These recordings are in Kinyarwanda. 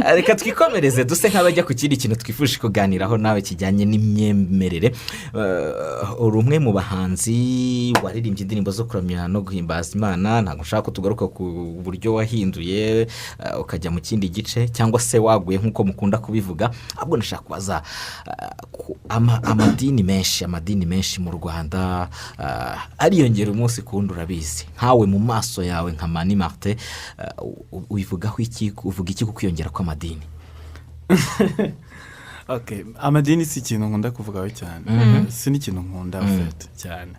reka twikomereze duse nk'abajya ku kindi kintu twifuje kuganiraho nawe kijyanye n'imyemerere. Uri umwe mu bahanzi waririmbye indirimbo zo kuramya no guhimbaza Imana. Ntabwo nshaka ko tugaruka ku buryo wahinduye ukajya mu kindi gice cyangwa se waguye nk'uko mukunda kubivuga, ahubwo nashaka kubaza amadini menshi mu Rwanda ariyongera umunsi ku wundi, urabizi nkawe mu maso yawe nka Mani Martin uvuga iki ku kwiyongera kw'amadini? Okay, amadini si ikintu nkunda kuvugaho cyane, si n'ikintu nkunda cyane,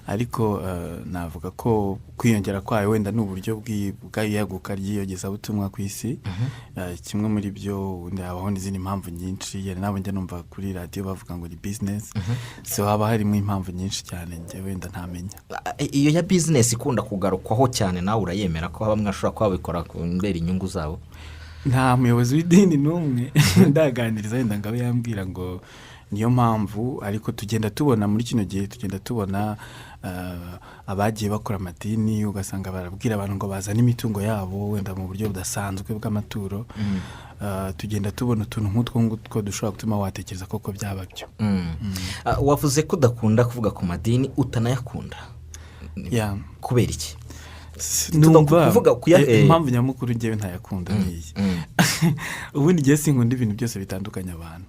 ariko navuga ko kwiyongera kwayo wenda n'uburyo bw'iyaguka ry'iyogezabutumwa ku isi, kimwe muri byo wenda habaho n'izindi mpamvu nyinshi, nabo njya numva kuri radiyo bavuga ngo ni business, so haba harimo impamvu nyinshi cyane njye wenda ntamenya. Iyo ya business ikunda kugarukwaho cyane, nawe urayemera ko bamwe bashobora kuba babikora kubera inyungu zabo? Nta muyobozi w'idini n'umwe ndaganiriza wenda ngo abe yambwira ngo niyo mpamvu, ariko tugenda tubona muri kino gihe abagiye bakora amadini ugasanga barabwira abantu ngo bazane imitungo yabo wenda mu buryo budasanzwe bw'amaturo. Tugenda tubona utuntu nk'utwo ngutwo dushobora gutuma watekereza koko byaba byo. Wavuze ko udakunda kuvuga ku madini, utanayakunda kubera iki? Numva impamvu nyamukuru njyewe ntayakunda n'iyi. Ubundi igihe sinkunda ibintu byose bitandukanye abantu,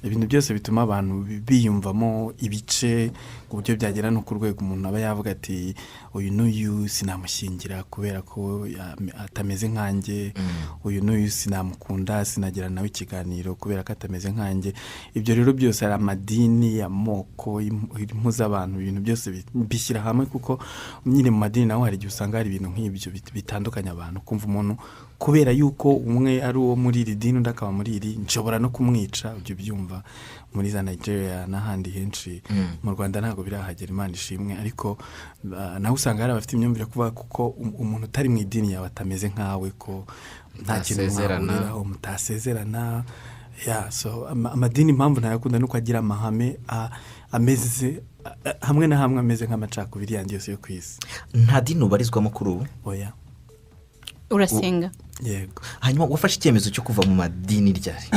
ibintu byose bituma abantu biyumvamo ibice ku buryo byagera no ku rwego umuntu aba yavuga ati uyu n'uyu sinamushyingira kubera ko atameze nkanjye, uyu n'uyu sinamukunda sinagira nawe ikiganiro kubera ko atameze nkanjye. Ibyo rero byose ari amadini, amoko, impuz'abantu, ibintu byose bishyira hamwe, kuko nyine mu madini naho hari igihe usanga hari ibintu nk'ibyo bitandukanye abantu, kumva umuntu kubera yuko umwe ari uwo muri iri dini undi akaba muri iri, nshobora no kumwica. Ibyo byumva muri za Nigeria n'ahandi henshi, mu Rwanda ntabwo birahagera, Imana ishimwe, ariko nawe usanga hari abafite imyumvire kuvuga kuko umuntu utari mu idini yawe atameze nkawe, ko nta kintu mwahuriraho, mutasezerana. So amadini impamvu ntayakunda nuko agira amahame ameze hamwe na hamwe ameze nk'amacakubiri yandi yose yo ku isi. Nta dini ubarizwamo kuri ubu? Oya. Urasenga? Yego. Hanyuma wafashe icyemezo cyo kuva mu madini ryari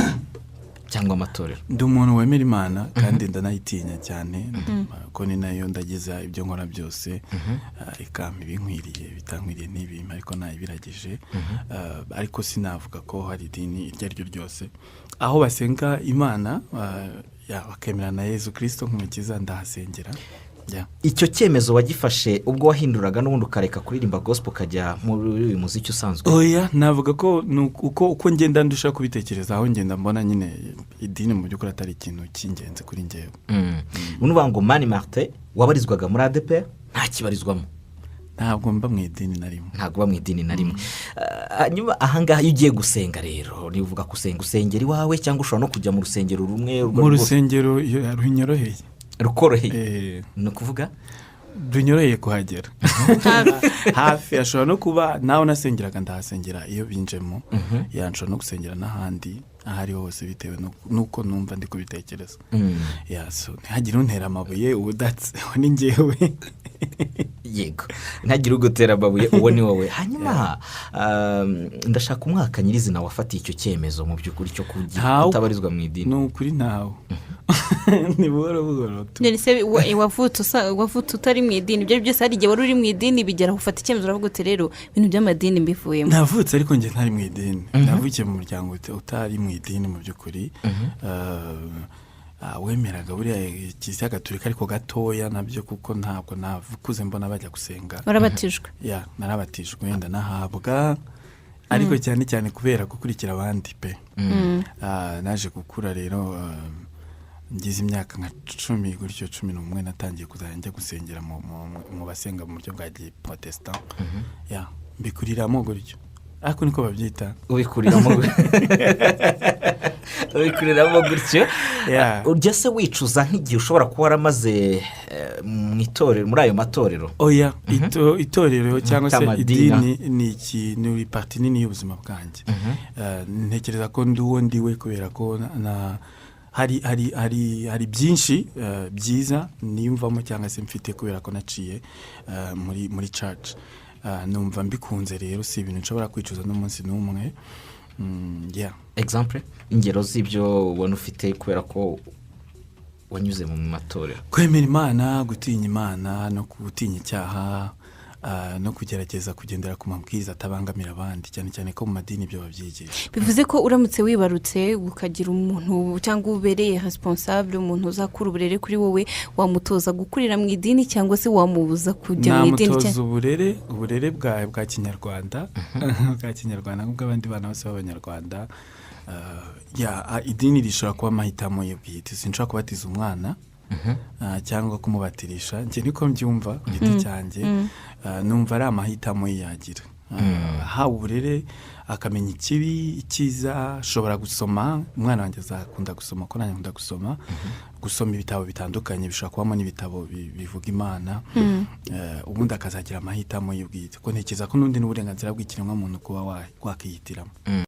cyangwa amatorero? Ndi umuntu wemera Imana kandi ndanayitinya cyane, ko ni nayo ndageza ibyo nkora byose, ikampa ibinkwiriye bitankwiriye n'ibimpa, ariko nayibiragije. Ariko sinavuga ko hari idini iryo ari ryo ryose aho basenga Imana bakemera na Yezu Kristo nk'umukiza, ndahasengera. Icyo cyemezo wagifashe ubwo wahinduraga n'ubundi ukareka kuririmba gospel ukajya muri uyu muziki usanzwe? Oya, navuga ko uko ngenda ndusha kubitekereza, aho ngenda mbona nyine idini mu by'ukuri atari ikintu cy'ingenzi kuri njyewe. Unuvuga ngo Mani Martin wabarizwaga muri ADEPR nta kibarizwamo? Ntabwo mba mu idini na rimwe. Ntabwo uba mu idini na rimwe. Hanyuma ahangaha iyo ugiye gusenga rero nivuga gusenga usengera iwawe cyangwa ushobora no kujya mu rusengero rumwe? Mu rusengero runyoroheye. Rukoroheye ni ukuvuga runyoroheye kuhagera hafi. Ashobora no kuba nawe nasengeraga ndahasengera iyo binjemo, nshobora no gusengera n'ahandi aho ari hose bitewe n'uko numva ndi kubitekereza. So ntihagire untera amabuye ubudatse ni njyewe. Yego, ntihagire ugutera amabuye uwo ni wowe. Hanyuma ndashaka umwaka nyirizina wafatiye icyo cyemezo mu by'ukuri cyo kutabarizwa mu idini? Ni ukuri ntawe. Ni buhoro. Nese wavutse utari mu idini, ibyo byose hari igihe wari uri mu idini bigera ufata icyemezo uravuga uti rero ibintu by'amadini mbivuyemo? Navutse ariko njye ntari mu idini, navukiye mu muryango utari mu idini mu by'ukuri. Wemeraga buriya Kiliziya Gatolika ariko gatoya nabyo, kuko ntabwo navukuze mbona bajya gusenga. Warabatijwe? Narabatijwe wenda nahabwa, ariko cyane cyane kubera gukurikira abandi pe. Naje gukura rero ngize imyaka nka 10 gutyo 11 natangiye kuzajya njya gusengera mu basenga mu buryo bwa Protestant. Mbikuriramo gutyo, ariko niko babyita. Ubikuriramo gutyo. Ujya se wicuza nk'igihe ushobora kuba waramaze mu itorero, muri ayo matorero? Oya, itorero cyangwa se idini ni ikintu parti nini y'ubuzima bwanjye. Ntekereza ko ndi uwo ndiwe kubera ko hari byinshi byiza niyumvamo cyangwa se mfite kubera ko naciye muri church. Numva mbikunze rero, si ibintu nshobora kwicuza n'umunsi n'umwe. example ingero z'ibyo ubona ufite kubera ko wanyuze mu matorero. Kwemera Imana, gutinya Imana no gutinya icyaha, no kugerageza kugendera ku mabwiriza atabangamira abandi, cyane cyane ko mu madini ibyo babyigisha. Bivuze ko uramutse wibarutse ukagira umuntu cyangwa ubereye responsable, umuntu uzakura uburere kuri wowe, wamutoza gukurira mu idini cyangwa se wamubuza kujya mu idini? Namutoza uburere bwa kinyarwanda, bwa kinyarwanda nk'ubw'abandi bana bose b'abanyarwanda. Idini rishobora kuba amahitamo ye bwite. Sinshobora kubatiza umwana cyangwa kumubatirisha, njye niko mbyumva ku giti cyanjye. Numva ari amahitamo ye yagira. Hawe uburere akamenya ikibi icyiza, ashobora gusoma. Umwana wanjye azakunda gusoma ko nanjye nkunda gusoma ibitabo bitandukanye, bishobora kubamo n'ibitabo bivuga Imana. Ubundi akazagira amahitamo ye bwite, ko ntekereza ko n'undi n'uburenganzira bw'ikiremwamuntu kuba wakihitiramo.